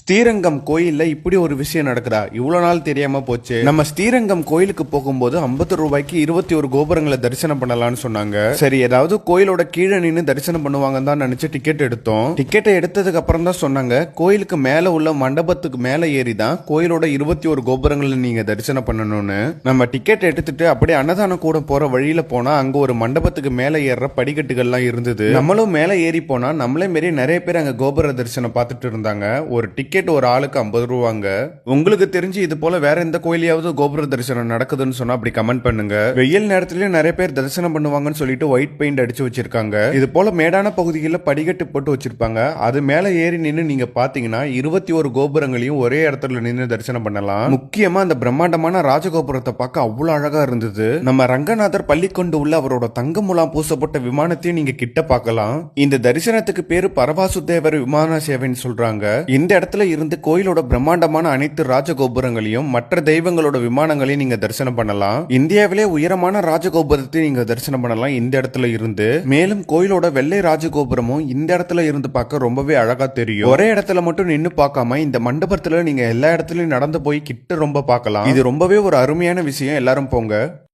ஸ்ரீரங்கம் கோயில்ல இப்படி ஒரு விஷயம் நடக்குதா? இவ்வளவு நாள் தெரியாம போச்சு. நம்ம ஸ்ரீரங்கம் கோயிலுக்கு போகும்போது 50 ரூபாய்க்கு 21 கோபுரங்களை தரிசனம் பண்ணலாம்னு சொன்னாங்க. சரி, ஏதாவது கோயிலோட கீழே நின்று தரிசனம் பண்ணுவாங்கன்னு தான் நினைச்சு டிக்கெட் எடுத்தோம். டிக்கெட்டை எடுத்ததுக்கு அப்புறம் தான் சொன்னாங்க, கோயிலுக்கு மேல உள்ள மண்டபத்துக்கு மேல ஏறி தான் கோயிலோட 21 கோபுரங்களை நீங்க தரிசனம் பண்ணணும்னு. நம்ம டிக்கெட் எடுத்துட்டு அப்படியே அன்னதானம் கூட போற வழியில போனா அங்க ஒரு மண்டபத்துக்கு மேல ஏற படிக்கட்டுகள்லாம் இருந்தது. நம்மளும் மேல ஏறி போனா நம்மளே மாரி நிறைய பேர் அங்க கோபுர தரிசனம் பார்த்துட்டு இருந்தாங்க. ஒரு டிக்கெட் ஒரு ஆளுக்கு 50 ரூபாங்க. உங்களுக்கு தெரிஞ்சு இது போல வேற எந்த கோயிலையாவது கோபுர தரிசனம் நடக்குதுன்னு சொன்னா அப்படி கமெண்ட் பண்ணுங்க. வெயில் நேரத்திலேயே நிறைய பேர் தரிசனம் பண்ணுவாங்கன்னு சொல்லிட்டு ஒயிட் பெயிண்ட் அடிச்சு வச்சிருக்காங்க. இது போல மேடான பகுதிகளில் படிக்கட்டு போட்டு வச்சிருப்பாங்க. அது மேல ஏறி நின்று நீங்க பாத்தீங்கன்னா 21 கோபுரங்களையும் ஒரே இடத்துல நின்று தரிசனம் பண்ணலாம். முக்கியமா அந்த பிரம்மாண்டமான ராஜகோபுரத்தை பார்க்க அவ்வளவு அழகா இருந்தது. நம்ம ரங்கநாதர் பள்ளி கொண்டு உள்ள அவரோட தங்க முலாம் பூசப்பட்ட விமானத்தையும் நீங்க கிட்ட பார்க்கலாம். இந்த தரிசனத்துக்கு பேரு பரவாசுதேவர் விமான சேவைன்னு சொல்றாங்க. இந்த இடத்துல இருந்து கோயிலோட பிரம்மாண்டமான அனைத்து ராஜகோபுரங்களையும் மற்ற தெய்வங்களோட விமானங்களையும் நீங்க தரிசனம் பண்ணலாம். இந்தியாவிலே உயரமான ராஜகோபுரத்தை நீங்க தரிசனம் பண்ணலாம் இந்த இடத்துல இருந்து. மேலும் கோயிலோட வெள்ளை ராஜகோபுரமும் இந்த இடத்துல இருந்து பார்க்க ரொம்பவே அழகா தெரியும். ஒரே இடத்துல மட்டும் நின்னு பார்க்காம இந்த மண்டபத்துல நீங்க எல்லா இடத்துலயும் நடந்து போய் கிட்ட ரொம்ப பார்க்கலாம். இது ரொம்பவே ஒரு அருமையான விஷயம். எல்லாரும் போங்க.